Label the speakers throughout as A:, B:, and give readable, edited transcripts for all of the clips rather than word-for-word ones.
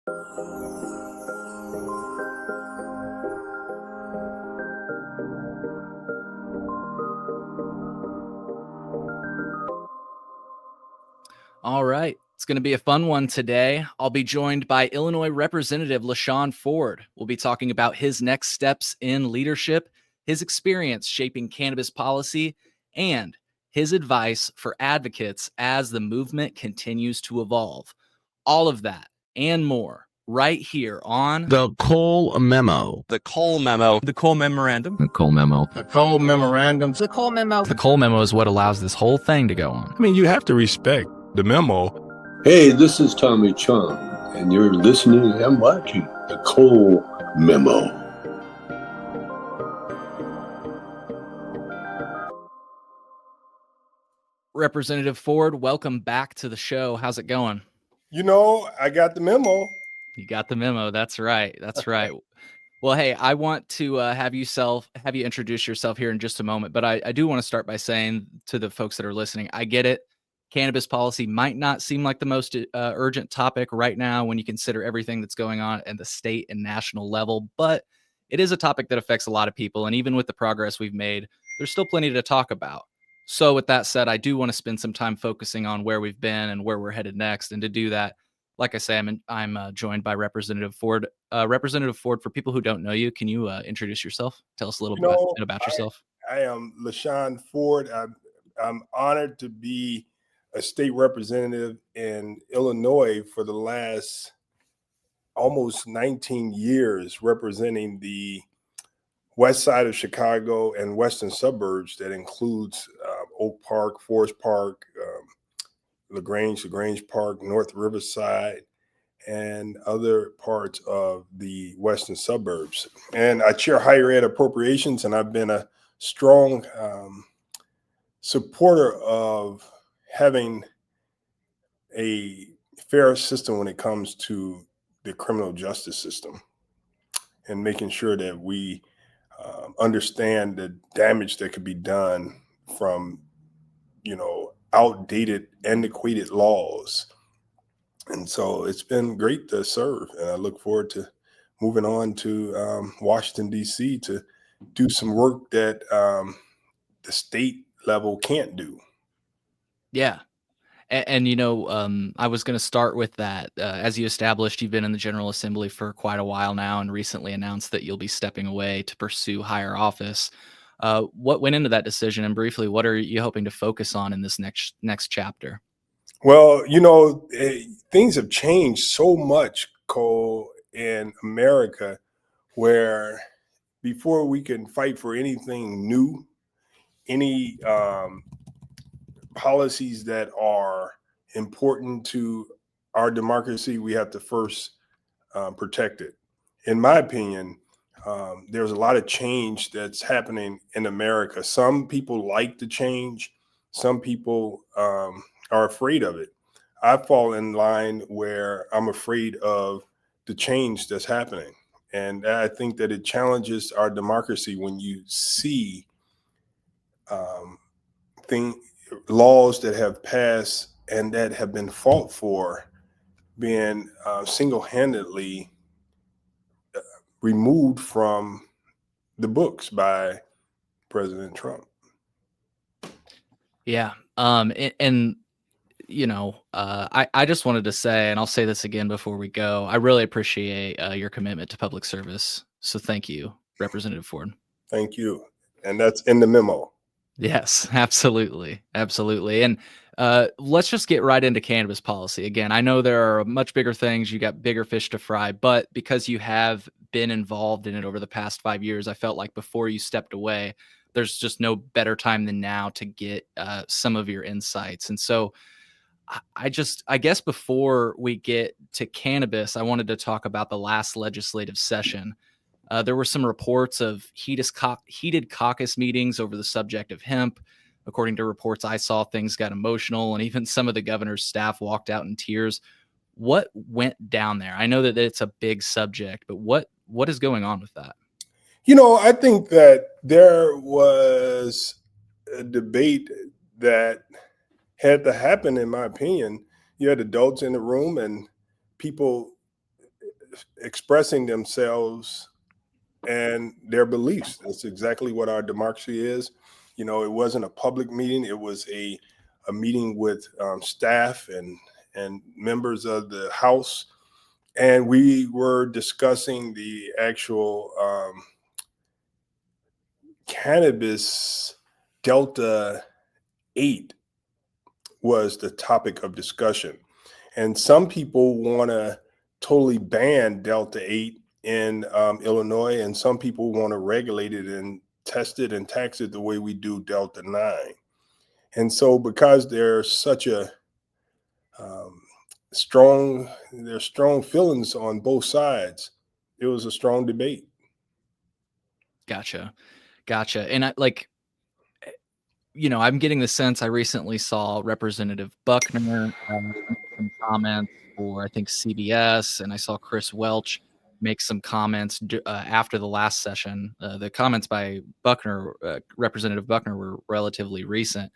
A: All right. It's going to be a fun one today. I'll be joined by Illinois Representative La Shawn Ford. We'll be talking about his next steps in leadership, his experience shaping cannabis policy, and his advice for advocates as the movement continues to evolve. All of that and more right here on
B: The Cole Memo.
C: The Cole Memo.
D: The Cole Memorandum.
E: The Cole Memo.
F: The Cole Memorandum.
G: The Cole Memo.
E: The Cole Memo is what allows this whole thing to go on.
H: I mean, you have to respect the memo.
I: Hey, this is Tommy Chung, and you're listening and watching The Cole Memo.
A: Representative Ford. Welcome back to the show. How's it going?
F: You know, I got the memo.
A: You got the memo. That's right. That's right. Well, hey, I want to have you introduce yourself here in just a moment, but I do want to start by saying to the folks that are listening, I get it. Cannabis policy might not seem like the most urgent topic right now when you consider everything that's going on at the state and national level, but it is a topic that affects a lot of people. And even with the progress we've made, there's still plenty to talk about. So with that said, I do want to spend some time focusing on where we've been and where we're headed next. And to do that, like I say, I'm joined by Representative Ford. Representative Ford, for people who don't know you, can you introduce yourself? Tell us a little bit about yourself.
F: I am La Shawn Ford. I'm honored to be a state representative in Illinois for the last almost 19 years, representing the west side of Chicago and western suburbs. That includes Oak Park, Forest Park, LaGrange Park, North Riverside, and other parts of the western suburbs. And I chair higher ed appropriations, and I've been a strong supporter of having a fair system when it comes to the criminal justice system, and making sure that we understand the damage that could be done from, outdated, antiquated laws. And so it's been great to serve, and I look forward to moving on to Washington, D.C. to do some work that the state level can't do.
A: Yeah. And I was going to start with that. As you established, you've been in the General Assembly for quite a while now and recently announced that you'll be stepping away to pursue higher office. What went into that decision? And briefly, what are you hoping to focus on in this next chapter?
F: Well, things have changed so much, Cole, in America, where before we can fight for anything new, any policies that are important to our democracy, we have to first protect it. In my opinion, there's a lot of change that's happening in America. Some people like the change. Some people are afraid of it. I fall in line where I'm afraid of the change that's happening. And I think that it challenges our democracy when you see laws that have passed and that have been fought for being single-handedly removed from the books by President Trump.
A: Yeah. I just wanted to say, and I'll say this again before we go, I really appreciate your commitment to public service. So thank you, Representative Ford.
F: Thank you. And that's in the memo.
A: Yes, absolutely. Absolutely. And let's just get right into cannabis policy. Again, I know there are much bigger things. You got bigger fish to fry, but because you have been involved in it over the past 5 years, I felt like before you stepped away, there's just no better time than now to get some of your insights. And so I guess before we get to cannabis, I wanted to talk about the last legislative session. There were some reports of heated caucus meetings over the subject of hemp. According to reports I saw, things got emotional, and even some of the governor's staff walked out in tears. What went down there? I know that it's a big subject, but what is going on with that?
F: I think that there was a debate that had to happen, in my opinion. You had adults in the room and people expressing themselves and their beliefs. That's exactly what our democracy is. You know, it wasn't a public meeting. It was a meeting with staff and members of the House. And we were discussing the actual cannabis Delta 8 was the topic of discussion. And some people want to totally ban Delta 8 in Illinois, and some people want to regulate it and test it and tax it the way we do Delta 9. And so because there's such a there's strong feelings on both sides, it was a strong debate.
A: Gotcha. Gotcha. And I'm getting the sense I recently saw Representative Buckner make some comments for, I think, CBS, and I saw Chris Welch make some comments after the last session. The comments by Buckner, Representative Buckner, were relatively recent.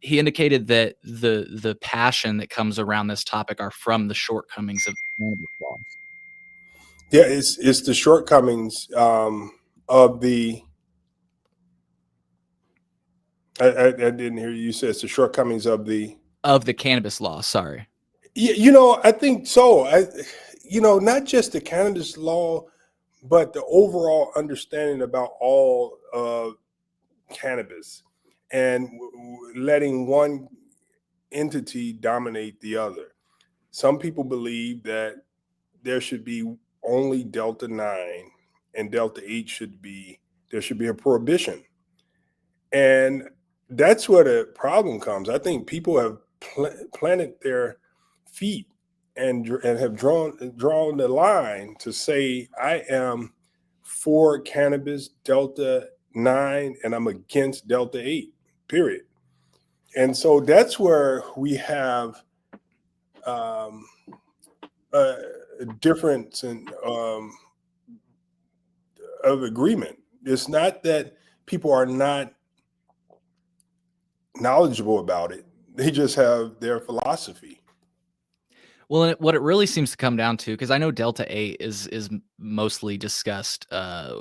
A: He indicated that the passion that comes around this topic are from the shortcomings of the cannabis law.
F: Yeah, it's the shortcomings of the. I didn't hear you say it's the shortcomings of the
A: Cannabis law. Sorry.
F: I think so. Not just the cannabis law, but the overall understanding about all of cannabis and letting one entity dominate the other. Some people believe that there should be only Delta 9 and Delta 8 there should be a prohibition. And that's where the problem comes. I think people have planted their feet and have drawn the line to say, I am for cannabis Delta 9 and I'm against Delta 8, period. And so that's where we have a difference of agreement. It's not that people are not knowledgeable about it. They just have their philosophy.
A: Well, and what it really seems to come down to, because I know Delta 8 is mostly discussed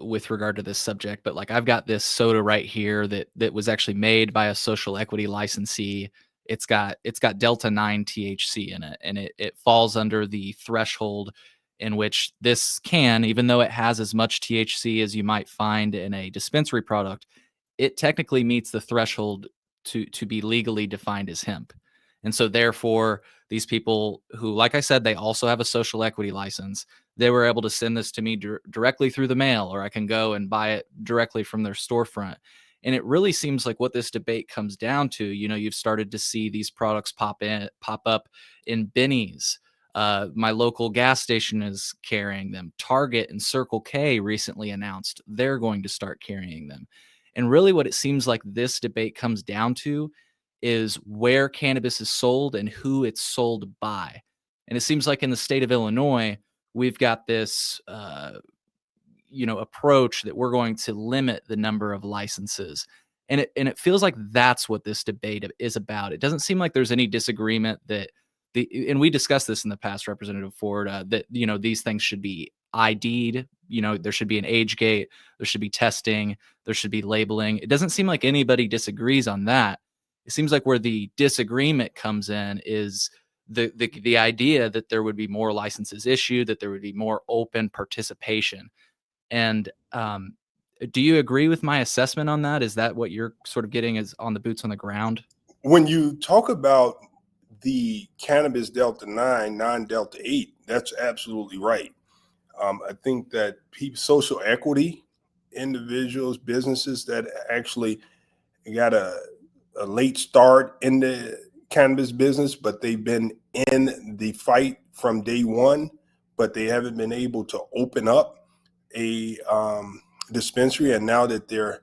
A: with regard to this subject, but like I've got this soda right here that was actually made by a social equity licensee. It's got Delta 9 THC in it, and it falls under the threshold in which this can, even though it has as much THC as you might find in a dispensary product, it technically meets the threshold to be legally defined as hemp. And so therefore, these people who, like I said, they also have a social equity license, they were able to send this to me directly through the mail, or I can go and buy it directly from their storefront. And it really seems like what this debate comes down to, you've started to see these products pop up in Benny's. My local gas station is carrying them. Target and Circle K recently announced they're going to start carrying them. And really what it seems like this debate comes down to is where cannabis is sold and who it's sold by. And it seems like in the state of Illinois, we've got this, approach that we're going to limit the number of licenses. And it feels like that's what this debate is about. It doesn't seem like there's any disagreement that and we discussed this in the past, Representative Ford, that, these things should be ID'd, there should be an age gate, there should be testing, there should be labeling. It doesn't seem like anybody disagrees on that. It seems like where the disagreement comes in is the idea that there would be more licenses issued, that there would be more open participation. And do you agree with my assessment on that? Is that what you're sort of getting is on the boots on the ground?
F: When you talk about the cannabis Delta 9, non-Delta 8, that's absolutely right. I think that social equity, individuals, businesses that actually got a late start in the cannabis business, but they've been in the fight from day one, but they haven't been able to open up a dispensary. And now that they're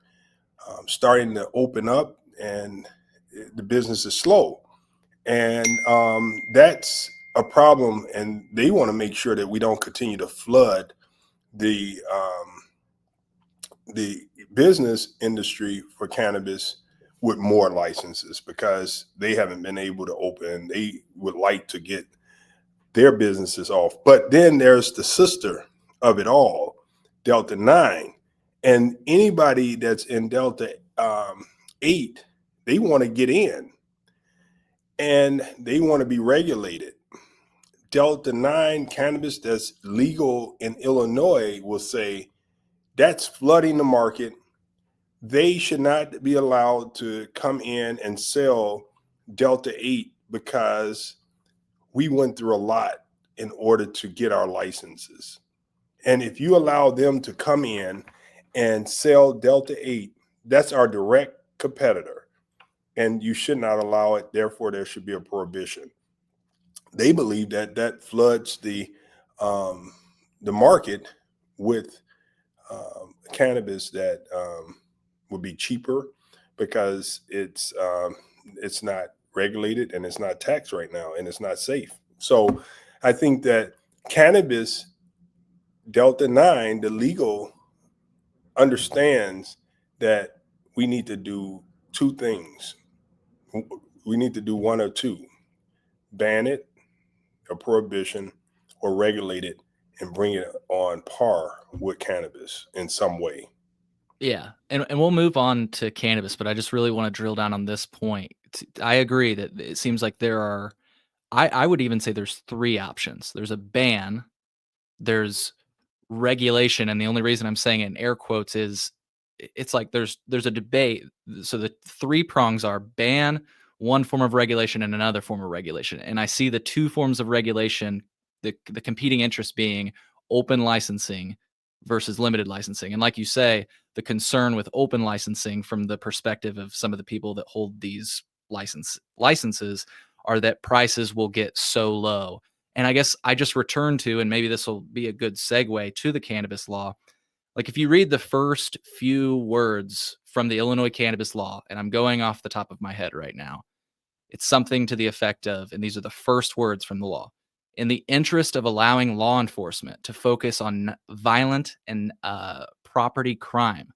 F: starting to open up, and the business is slow, and that's a problem. And they want to make sure that we don't continue to flood the business industry for cannabis with more licenses, because they haven't been able to open. They would like to get their business is off. But then there's the sister of it all, Delta 9. And anybody that's in Delta 8, they want to get in and they want to be regulated. Delta 9 cannabis that's legal in Illinois will say that's flooding the market. They should not be allowed to come in and sell Delta 8 because we went through a lot in order to get our licenses. And if you allow them to come in and sell Delta 8, that's our direct competitor. And you should not allow it. Therefore, there should be a prohibition. They believe that that floods the market with cannabis that would be cheaper because it's not regulated and it's not taxed right now and it's not safe. So I think that cannabis Delta 9, the legal, understands that we need to do two things. We need to do one or two: ban it, a prohibition, or regulate it and bring it on par with cannabis in some way.
A: Yeah, and we'll move on to cannabis, but I just really want to drill down on this point. I agree that it seems like there are. I would even say there's three options. There's a ban, there's regulation, and the only reason I'm saying it in air quotes is it's like there's a debate. So the three prongs are ban, one form of regulation, and another form of regulation. And I see the two forms of regulation, the competing interests being open licensing versus limited licensing. And like you say, the concern with open licensing from the perspective of some of the people that hold these licenses are that prices will get so low. And I guess I just return to, and maybe this will be a good segue to the cannabis law. Like if you read the first few words from the Illinois cannabis law, and I'm going off the top of my head right now, it's something to the effect of, and these are the first words from the law: in the interest of allowing law enforcement to focus on violent and property crime,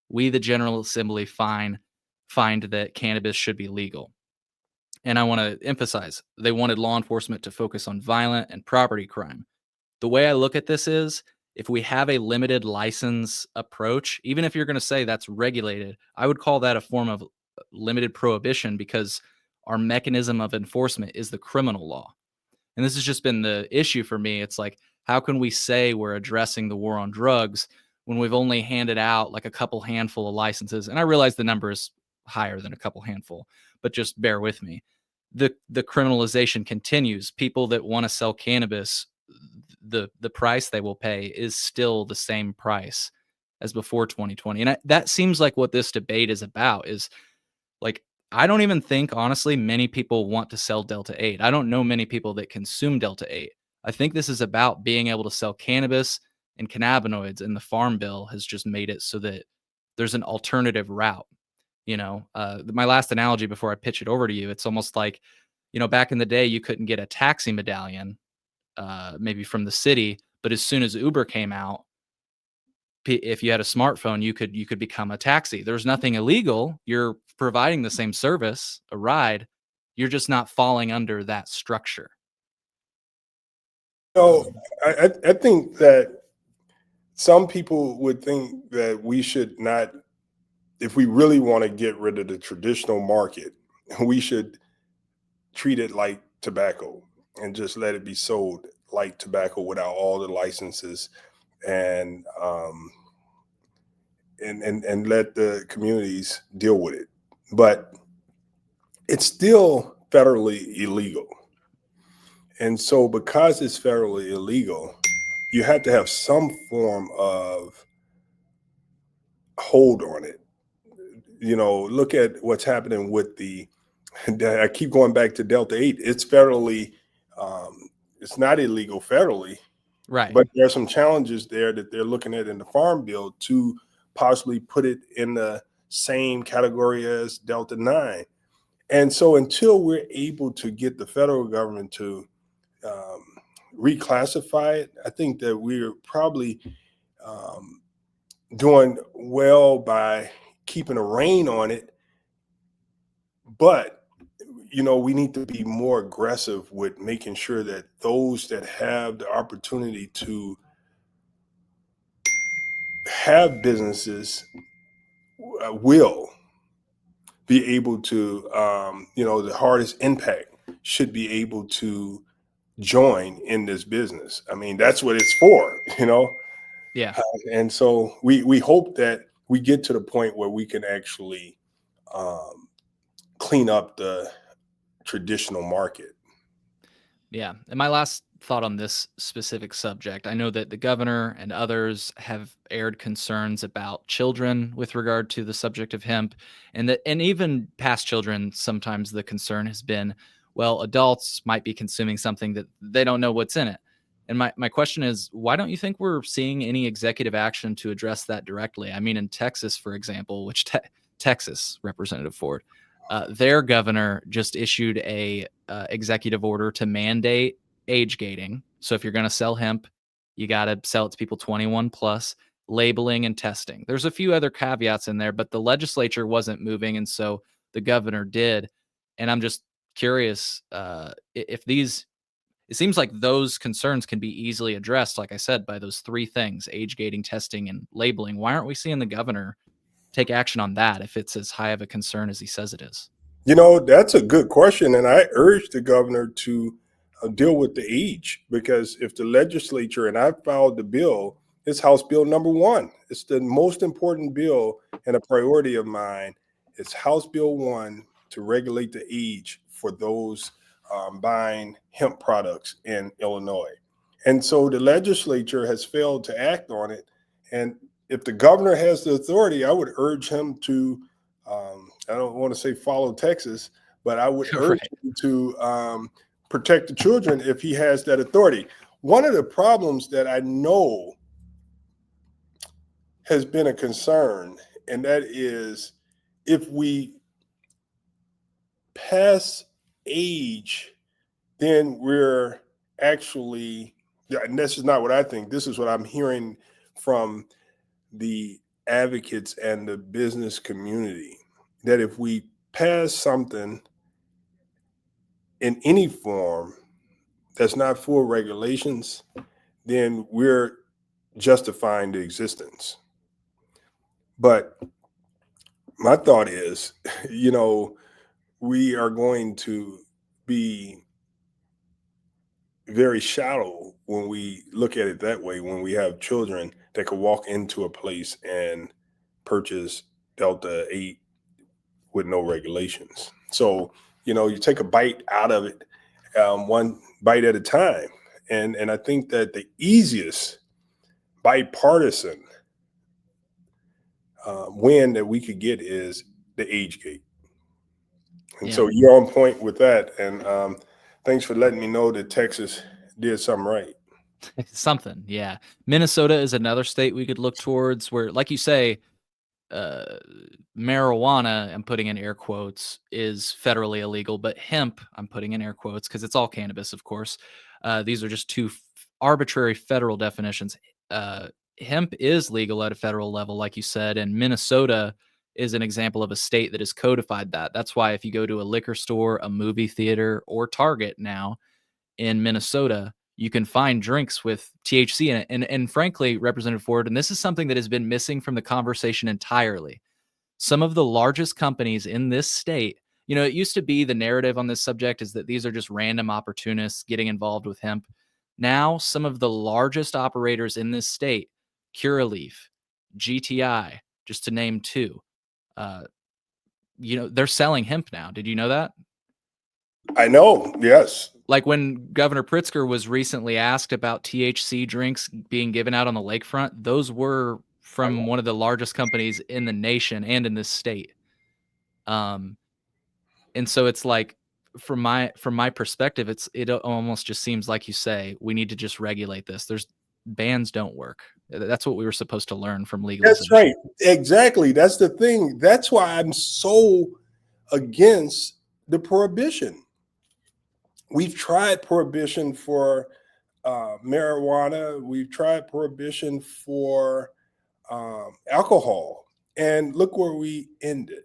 A: we, the General Assembly, find that cannabis should be legal. And I want to emphasize, they wanted law enforcement to focus on violent and property crime. The way I look at this is, if we have a limited license approach, even if you're going to say that's regulated, I would call that a form of limited prohibition because our mechanism of enforcement is the criminal law. And this has just been the issue for me. It's like, how can we say we're addressing the war on drugs when we've only handed out like a couple handful of licenses? And I realize the number is higher than a couple handful, but just bear with me. The criminalization continues. People that want to sell cannabis, the price they will pay is still the same price as before 2020. And that seems like what this debate is about, is like, I don't even think, honestly, many people want to sell Delta 8. I don't know many people that consume Delta 8. I think this is about being able to sell cannabis and cannabinoids, and the Farm Bill has just made it so that there's an alternative route. My last analogy before I pitch it over to you, it's almost like, back in the day, you couldn't get a taxi medallion, maybe from the city, but as soon as Uber came out, if you had a smartphone, you could become a taxi. There's nothing illegal. You're providing the same service, a ride. You're just not falling under that structure.
F: So I think that some people would think that we should not, if we really want to get rid of the traditional market, we should treat it like tobacco and just let it be sold like tobacco without all the licenses, and let the communities deal with it. But it's still federally illegal. And so because it's federally illegal, you have to have some form of hold on it. Look at what's happening with I keep going back to Delta 8. It's federally, it's not illegal federally,
A: Right.
F: but there are some challenges there that they're looking at in the Farm Bill to possibly put it in the same category as Delta 9. And so until we're able to get the federal government to reclassify it, I think that we're probably doing well by keeping a rein on it. But we need to be more aggressive with making sure that those that have the opportunity to have businesses will be able to, the hardest impact should be able to join in this business. I mean, that's what it's for,
A: Yeah.
F: And so we hope that we get to the point where we can actually um, clean up the traditional market.
A: Yeah. And my last thought on this specific subject, I know that the governor and others have aired concerns about children with regard to the subject of hemp, and even past children, sometimes the concern has been, well, adults might be consuming something that they don't know what's in it. And my question is, why don't you think we're seeing any executive action to address that directly? I mean, in Texas, for example, which Texas Representative Ford, their governor just issued a executive order to mandate age gating. So if you're going to sell hemp, you got to sell it to people 21 plus, labeling and testing. There's a few other caveats in there, but the legislature wasn't moving, and so the governor did. And I'm just curious if these. It seems like those concerns can be easily addressed, like I said, by those three things: age gating, testing, and labeling. Why aren't we seeing the governor take action on that if it's as high of a concern as he says it is?
F: That's a good question. And I urge the governor to deal with the age, because if the legislature, and I filed the bill, it's House Bill number 1. It's the most important bill and a priority of mine. It's House Bill 1 to regulate the age for those buying hemp products in Illinois. And so the legislature has failed to act on it. And if the governor has the authority, I would urge him to, I don't want to say follow Texas, but I would urge
A: Right.
F: him to protect the children if he has that authority. One of the problems that I know has been a concern, and that is if we pass age, then we're actually, yeah, and this is not what I think. This is what I'm hearing from the advocates and the business community, that if we pass something in any form that's not full regulations, then we're justifying the existence. But my thought is, we are going to be very shallow when we look at it that way, when we have children that could walk into a place and purchase Delta 8 with no regulations. So, you take a bite out of it, one bite at a time. And I think that the easiest bipartisan win that we could get is the age gate. And
A: Yeah.
F: so you're on point with that. And thanks for letting me know that Texas did something right.
A: Something. Yeah. Minnesota is another state we could look towards where, like you say, uh, marijuana, I'm putting in air quotes, is federally illegal, but hemp, I'm putting in air quotes because it's all cannabis, of course. These are just two arbitrary federal definitions. Uh, Hemp is legal at a federal level, like you said, and Minnesota is an example of a state that has codified that. That's why if you go to a liquor store, a movie theater, or Target now in Minnesota, you can find drinks with THC in it. And frankly, Representative Ford, and this is something that has been missing from the conversation entirely. Some of the largest companies in this state, it used to be the narrative on this subject is that these are just random opportunists getting involved with hemp. Now, some of the largest operators in this state, Curaleaf, GTI, just to name two, uh, they're selling hemp now. Did you know that?
F: I know, yes.
A: Like when Governor Pritzker was recently asked about THC drinks being given out on the lakefront, those were from one of the largest companies in the nation and in this state. Um, and so it's like from my perspective, it almost just seems like you say we need to just regulate this. There's bans don't work. That's what we were supposed to learn from
F: That's
A: legalization.
F: right. Exactly. That's the thing. That's why I'm so against the prohibition. We've tried prohibition for marijuana. We've tried prohibition for alcohol. And look where we ended.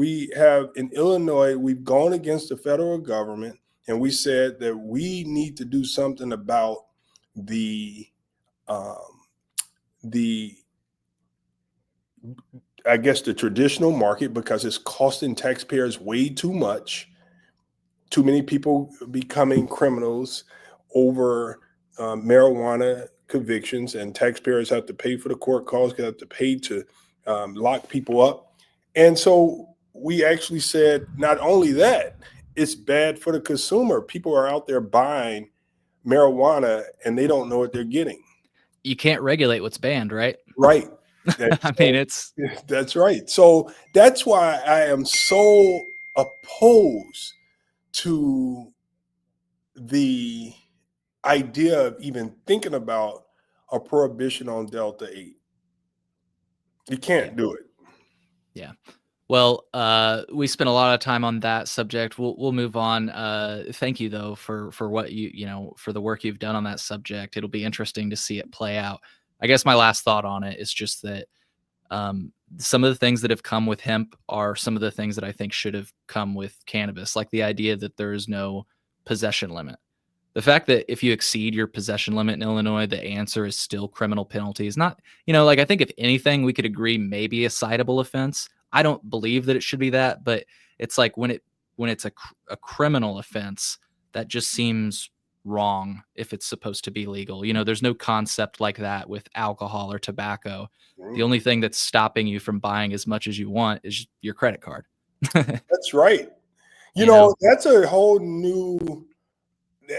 F: we have in Illinois, we've gone against the federal government, and we said that we need to do something about the um, the I guess the traditional market, because it's costing taxpayers way too much. Too many people becoming criminals over marijuana convictions, and taxpayers have to pay for the court costs, have to pay to lock people up. And so we actually said, not only that, it's bad for the consumer. People are out there buying marijuana and they don't know what they're getting.
A: You can't regulate what's banned, right?
F: Right.
A: I mean, it's
F: That's right. So that's why I am so opposed to the idea of even thinking about a prohibition on Delta 8. You can't do it.
A: yeah. Well, we spent a lot of time on that subject. We'll move on. Thank you though for what for the work you've done on that subject. It'll be interesting to see it play out. I guess my last thought on it is just that some of the things that have come with hemp are some of the things that I think should have come with cannabis, like the idea that there is no possession limit. The fact that if you exceed your possession limit in Illinois, the answer is still criminal penalties. Not, like I think if anything, we could agree maybe a citable offense. I don't believe that it should be that, but it's like when it's a criminal offense, that just seems wrong if it's supposed to be legal. There's no concept like that with alcohol or tobacco. The only thing that's stopping you from buying as much as you want is your credit card.
F: That's right. That's a whole new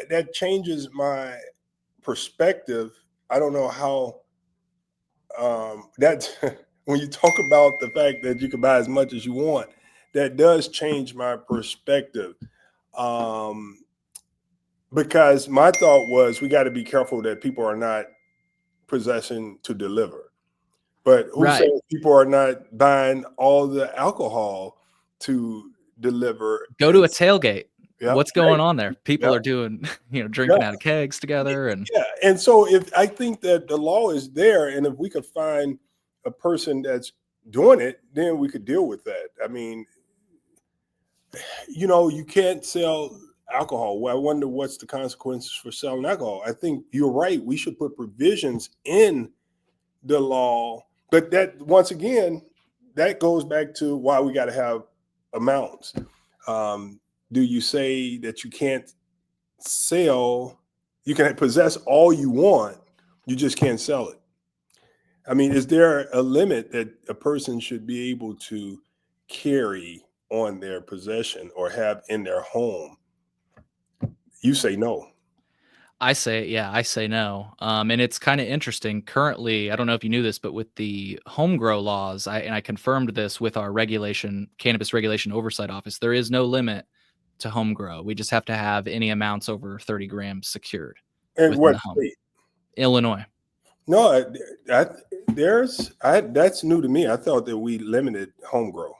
F: that changes my perspective. I don't know how that when you talk about the fact that you can buy as much as you want, that does change my perspective. Because my thought was we got to be careful that people are not possessing to deliver. But who
A: Right.
F: says people are not buying all the alcohol to deliver?
A: Go to a tailgate.
F: Yeah,
A: What's going on there? People
F: yeah,
A: are doing, drinking out of kegs together, and
F: yeah. And so if I think that the law is there, and if we could find a person that's doing it, then we could deal with that. I mean, you can't sell alcohol. Well, I wonder what's the consequences for selling alcohol. I think you're right. We should put provisions in the law, but that once again, that goes back to why we got to have amounts. Do you say that you can't sell? You can possess all you want, you just can't sell it. I mean, is there a limit that a person should be able to carry on their possession or have in their home? You say no.
A: I say no. And it's kind of interesting. Currently, I don't know if you knew this, but with the home grow laws, I confirmed this with our cannabis regulation oversight office. There is no limit to home grow. We just have to have any amounts over 30 grams secured
F: And
A: within
F: what
A: the home.
F: state?
A: Illinois.
F: No, that's new to me. I thought that we limited home grow.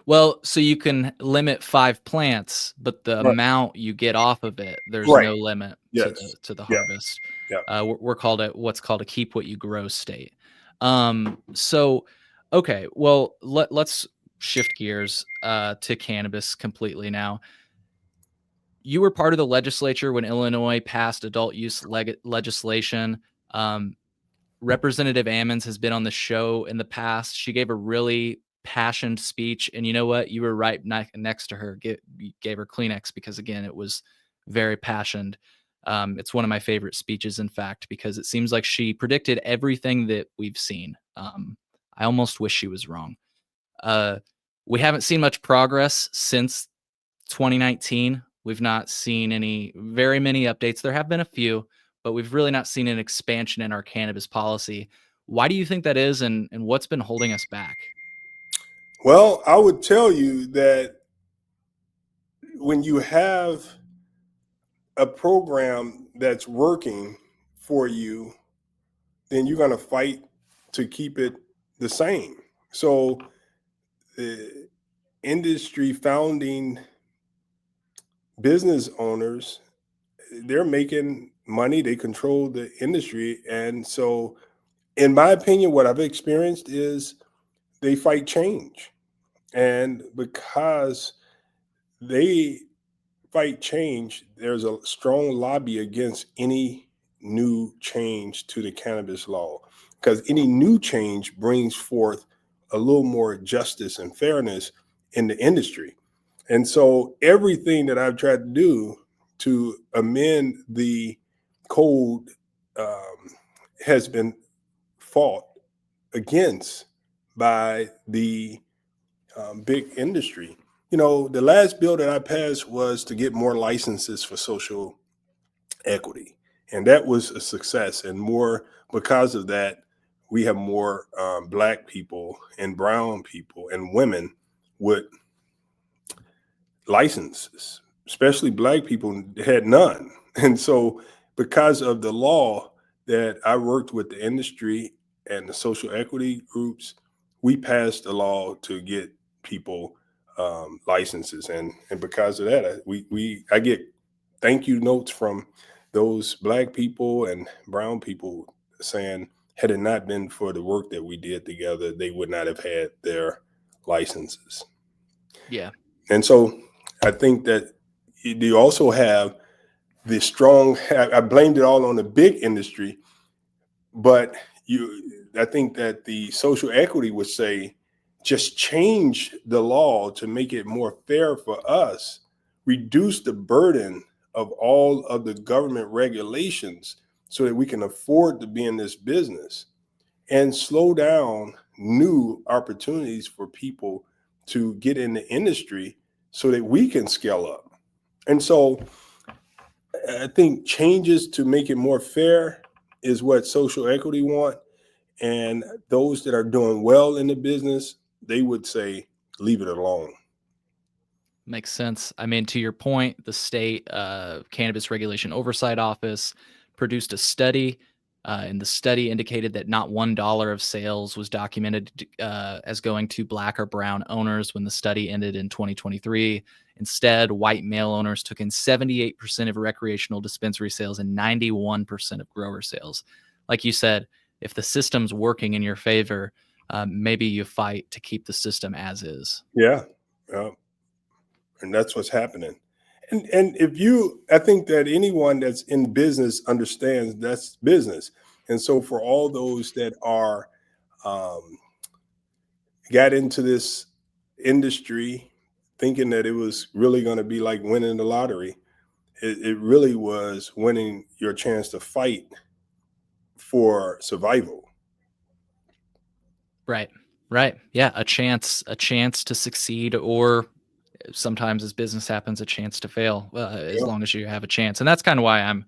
A: Well, so you can limit 5 plants, but the
F: Right.
A: amount you get off of it, there's
F: Right.
A: no limit
F: Yes.
A: to the
F: Yeah.
A: harvest.
F: Yeah.
A: We're called what's called a keep what you grow state. So okay, well let's shift gears to cannabis completely now. You were part of the legislature when Illinois passed adult use legislation. Um, Representative Ammons has been on the show in the past. She gave a really passionate speech, and you know what? You were right next to her. You gave her Kleenex because, again, it was very passionate. It's one of my favorite speeches, in fact, because it seems like she predicted everything that we've seen. I almost wish she was wrong. We haven't seen much progress since 2019. We've not seen very many updates. There have been a few, but we've really not seen an expansion in our cannabis policy. Why do you think that is, and what's been holding us back?
F: Well, I would tell you that when you have a program that's working for you, then you're going to fight to keep it the same. So the industry founding business owners, they're making money, they control the industry. And so, in my opinion, what I've experienced is they fight change. And because they fight change, there's a strong lobby against any new change to the cannabis law, because any new change brings forth a little more justice and fairness in the industry. And so everything that I've tried to do to amend the code has been fought against by the big industry. You know, the last bill that I passed was to get more licenses for social equity, and that was a success. And more because of that, we have more Black people and brown people and women with licenses, especially Black people had none. And so, because of the law that I worked with the industry and the social equity groups, we passed a law to get people licenses, and because of that, I get thank you notes from those Black people and brown people saying, had it not been for the work that we did together, they would not have had their licenses.
A: Yeah.
F: And so I think that you also have the strong, I blamed it all on the big industry, but I think that the social equity would say, just change the law to make it more fair for us, reduce the burden of all of the government regulations so that we can afford to be in this business, and slow down new opportunities for people to get in the industry so that we can scale up. And so I think changes to make it more fair is what social equity want. And those that are doing well in the business, they would say, leave it alone.
A: Makes sense. I mean, to your point, the state cannabis regulation oversight office produced a study, and the study indicated that not $1 of sales was documented as going to Black or brown owners when the study ended in 2023. Instead, white male owners took in 78% of recreational dispensary sales and 91% of grower sales. Like you said, if the system's working in your favor, maybe you fight to keep the system as is.
F: Yeah. Yeah. And that's what's happening. And I think that anyone that's in business understands that's business. And so for all those that are um, got into this industry thinking that it was really going to be like winning the lottery, it really was winning your chance to fight for survival.
A: Right. Right. Yeah, a chance to succeed, or sometimes as business happens, a chance to fail, as
F: Yeah.
A: long as you have a chance. And that's kind of why I'm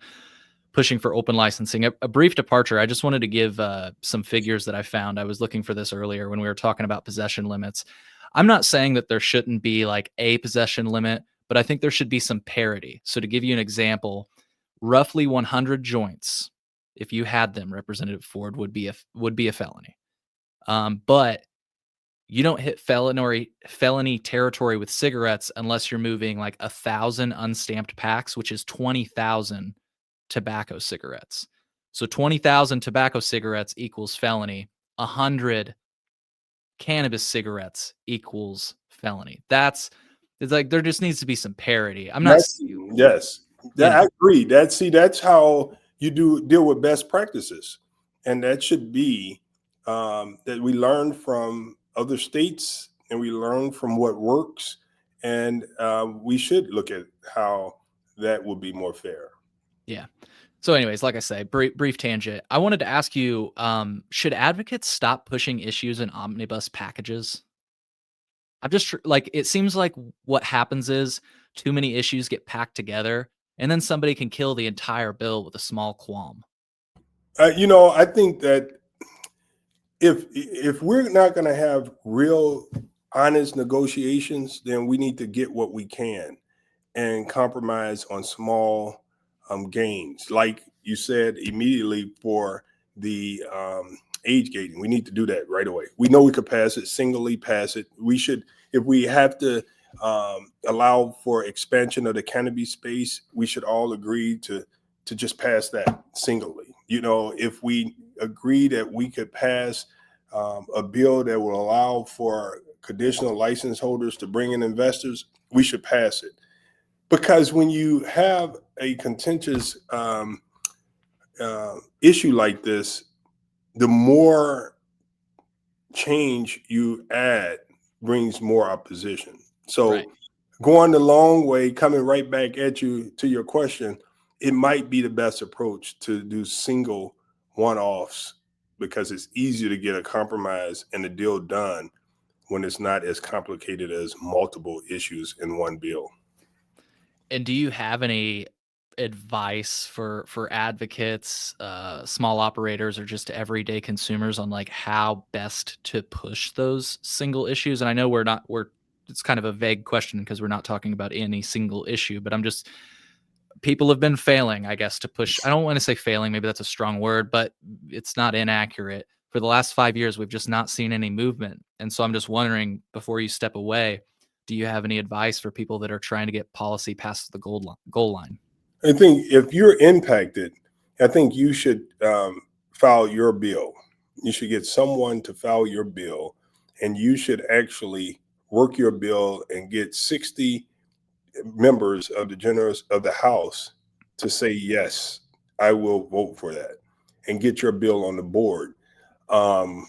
A: pushing for open licensing. A brief departure. I just wanted to give some figures that I found. I was looking for this earlier when we were talking about possession limits. I'm not saying that there shouldn't be like a possession limit, but I think there should be some parity. So to give you an example, roughly 100 joints, if you had them, Representative Ford, would be a felony. But you don't hit felony territory with cigarettes unless you're moving like 1,000 unstamped packs, which is 20,000 tobacco cigarettes. So 20,000 tobacco cigarettes equals felony. 100 cannabis cigarettes equals felony. It's like there just needs to be some parity. I'm not,
F: Yes,
A: you know,
F: I agree. That's how you deal with best practices, and that should be that we learn from other states and we learn from what works, and we should look at how that will be more fair.
A: yeah. So, anyways, like I say, brief tangent. I wanted to ask you: should advocates stop pushing issues in omnibus packages? I'm just like, it seems like what happens is too many issues get packed together, and then somebody can kill the entire bill with a small qualm.
F: I think that if we're not going to have real honest negotiations, then we need to get what we can and compromise on small gains. Like you said, immediately for the age gating, we need to do that right away. We know we could pass it, singly pass it. We should, if we have to allow for expansion of the cannabis space, we should all agree to just pass that singly. If we agree that we could pass a bill that will allow for conditional license holders to bring in investors, we should pass it. Because when you have a contentious issue like this, the more change you add brings more opposition. So
A: Right.
F: going the long way, coming right back at you to your question, it might be the best approach to do single one-offs because it's easier to get a compromise and a deal done when it's not as complicated as multiple issues in one bill.
A: And do you have any advice for advocates, small operators, or just everyday consumers on like how best to push those single issues? And I know we're it's kind of a vague question because we're not talking about any single issue, but I'm just people have been failing, I guess, to push. I don't want to say failing, maybe that's a strong word, but it's not inaccurate. For the last 5 years, we've just not seen any movement. And so I'm just wondering, before you step away, do you have any advice for people that are trying to get policy past the goal line?
F: I think if you're impacted, I think you should file your bill. You should get someone to file your bill, and you should actually work your bill and get 60 members of the House to say yes, I will vote for that, and get your bill on the board. Um,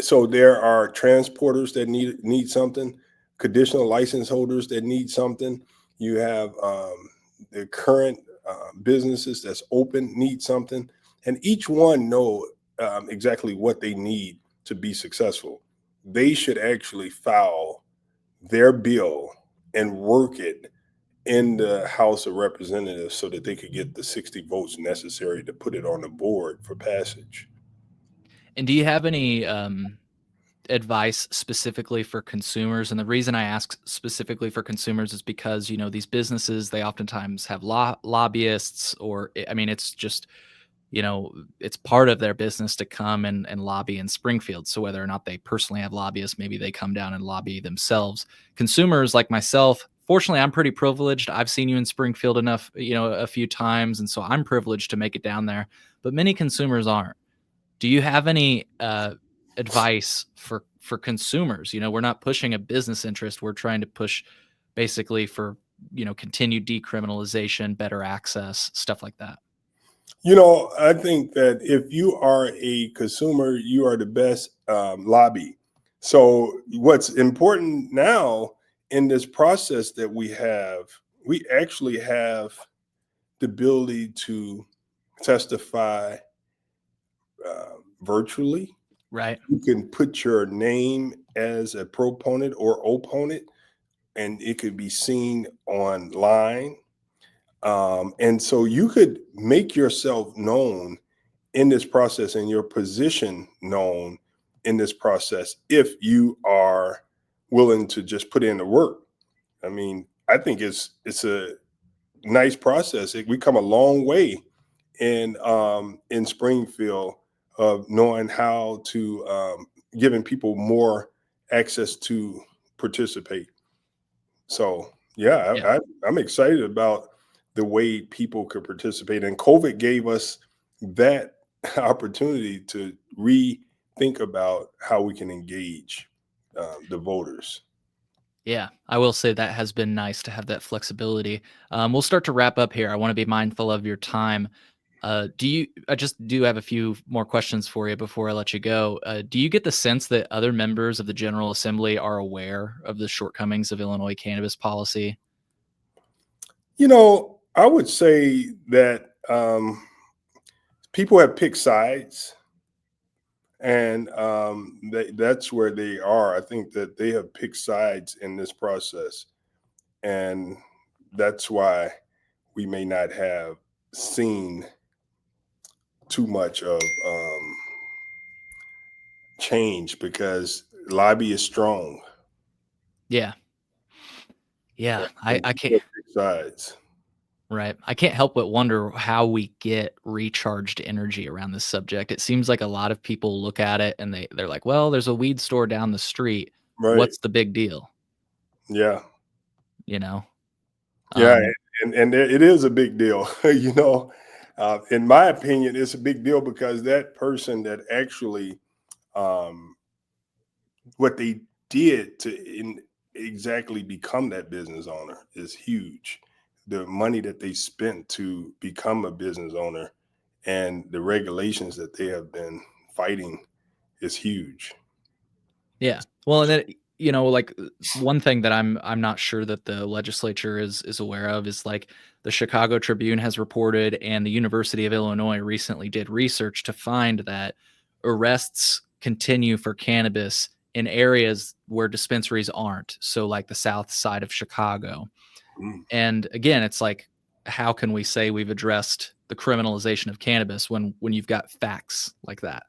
F: so there are transporters that need something, conditional license holders that need something. You have the current businesses that's open need something, and each one know exactly what they need to be successful. They should actually file their bill and work it in the House of Representatives so that they could get the 60 votes necessary to put it on the board for passage.
A: And do you have any advice specifically for consumers? And the reason I ask specifically for consumers is because, you know, these businesses, they oftentimes have lobbyists, or I mean, it's just, you know, it's part of their business to come and lobby in Springfield. So whether or not they personally have lobbyists, maybe they come down and lobby themselves. Consumers like myself, fortunately, I'm pretty privileged. I've seen you in Springfield enough, you know, a few times. And so I'm privileged to make it down there, but many consumers aren't. Do you have any advice for consumers? You know, we're not pushing a business interest. We're trying to push basically for, you know, continued decriminalization, better access, stuff like that.
F: You know, I think that if you are a consumer, you are the best lobby. So, what's important now in this process that we actually have the ability to testify virtually.
A: Right.
F: You can put your name as a proponent or opponent, and it could be seen online. And so you could make yourself known in this process and your position known in this process if you are willing to just put in the work. I mean, I think it's a nice process. We come a long way in Springfield of knowing how to giving people more access to participate. So yeah,
A: Yeah.
F: I'm excited about the way people could participate, and COVID gave us that opportunity to rethink about how we can engage the voters.
A: Yeah, I will say that has been nice to have that flexibility. We'll start to wrap up here. I want to be mindful of your time. I just do have a few more questions for you before I let you go. Do you get the sense that other members of the General Assembly are aware of the shortcomings of Illinois cannabis policy?
F: You know, I would say that people have picked sides, and that's where they are. I think that they have picked sides in this process, and that's why we may not have seen too much of change because lobby is strong.
A: Yeah. Yeah. I can't.
F: People pick sides.
A: Right. I can't help but wonder how we get recharged energy around this subject. It seems like a lot of people look at it and they're like, well, there's a weed store down the street.
F: Right.
A: What's the big deal?
F: Yeah.
A: You know?
F: Yeah.
A: Um,
F: And it is a big deal. You know, in my opinion, it's a big deal because that person that actually, um, what they did to exactly become that business owner is huge. The money that they spent to become a business owner and the regulations that they have been fighting is huge.
A: Yeah. Well, and then, like one thing that I'm not sure that the legislature is aware of is like the Chicago Tribune has reported and the University of Illinois recently did research to find that arrests continue for cannabis in areas where dispensaries aren't. So like the south side of Chicago.
F: Mm.
A: And again, it's like, how can we say we've addressed the criminalization of cannabis when you've got facts like that?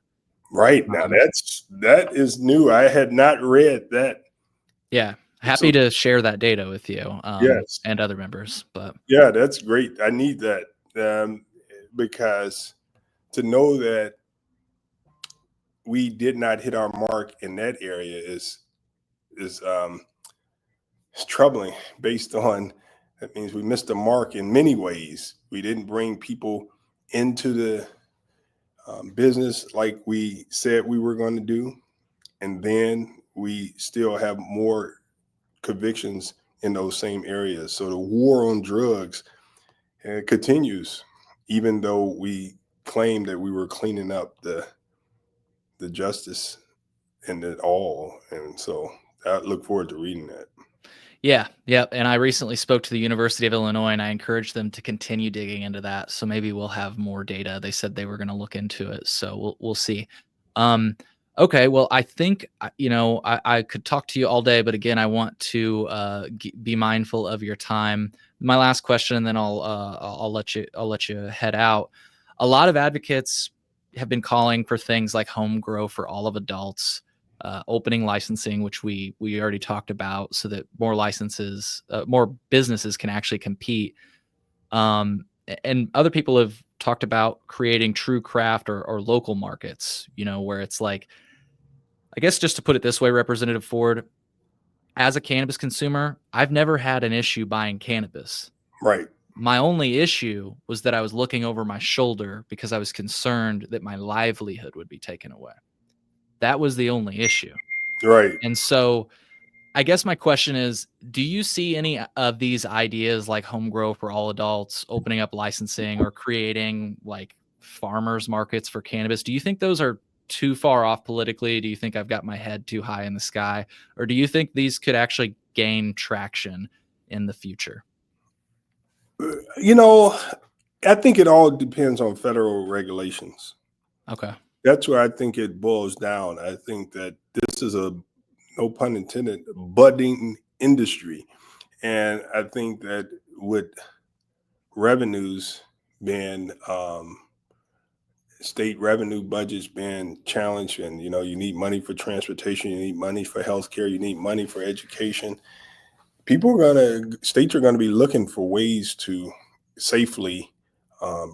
F: Right. Now that is new. I had not read that.
A: Yeah,
F: So
A: happy to share that data with you,
F: yes.
A: and other members, but
F: Yeah, that's great. I need that because to know that we did not hit our mark in that area is it's troubling based on that means we missed the mark in many ways. We didn't bring people into the business like we said we were going to do. And then we still have more convictions in those same areas. So the war on drugs continues, even though we claim that we were cleaning up the justice and it all. And so I look forward to reading that.
A: yeah, and I recently spoke to the University of Illinois, and I encouraged them to continue digging into that, so maybe we'll have more data. They said they were gonna look into it, so we'll see. Um, okay, well, I think, I could talk to you all day, but again, I want to, be mindful of your time. My last question, and then I'll let you head out. A lot of advocates have been calling for things like home grow for all of adults, opening licensing, which we already talked about, so that more businesses can actually compete. And other people have talked about creating true craft or local markets, where it's like, I guess just to put it this way, Representative Ford, as a cannabis consumer, I've never had an issue buying cannabis.
F: Right.
A: My only issue was that I was looking over my shoulder because I was concerned that my livelihood would be taken away. That was the only issue.
F: Right.
A: And so I guess my question is, do you see any of these ideas like home grow for all adults, opening up licensing, or creating like farmers markets for cannabis? Do you think those are too far off politically? Do you think I've got my head too high in the sky? Or do you think these could actually gain traction in the future?
F: You know, I think it all depends on federal regulations.
A: Okay.
F: That's where I think it boils down. I think that this is a, no pun intended, budding industry. And I think that with revenues being, state revenue budgets being challenged, and you need money for transportation, you need money for healthcare, you need money for education. States are gonna be looking for ways to safely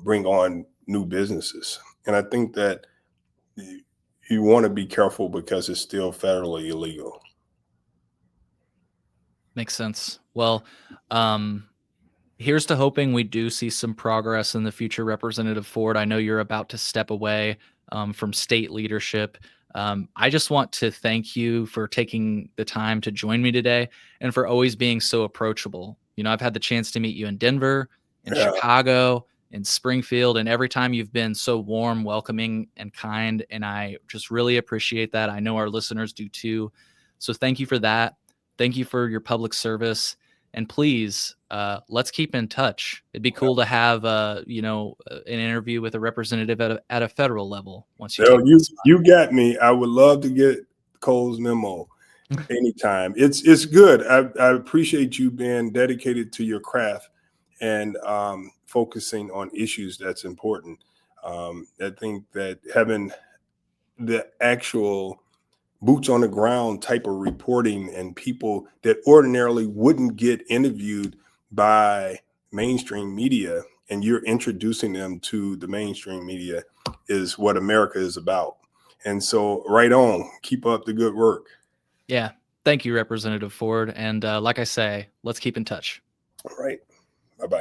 F: bring on new businesses. And I think that you want to be careful because it's still federally illegal.
A: Makes sense. Well, um, here's to hoping we do see some progress in the future, Representative Ford. I know you're about to step away from state leadership. I just want to thank you for taking the time to join me today and for always being so approachable. I've had the chance to meet you in Denver, in
F: Yeah.
A: Chicago, in Springfield, and every time you've been so warm, welcoming, and kind. And I just really appreciate that. I know our listeners do too. So thank you for that. Thank you for your public service. And please, let's keep in touch. It'd be cool to have, an interview with a representative at a federal level once you
F: So
A: take
F: you
A: that spot.
F: you got me. I would love to get Cole's memo anytime. It's good. I appreciate you being dedicated to your craft and focusing on issues that's important. I think that having the actual boots on the ground type of reporting and people that ordinarily wouldn't get interviewed by mainstream media, and you're introducing them to the mainstream media, is what America is about. And so right on, keep up the good work.
A: Yeah. Thank you, Representative Ford. And like I say, let's keep in touch.
F: All right. Bye-bye.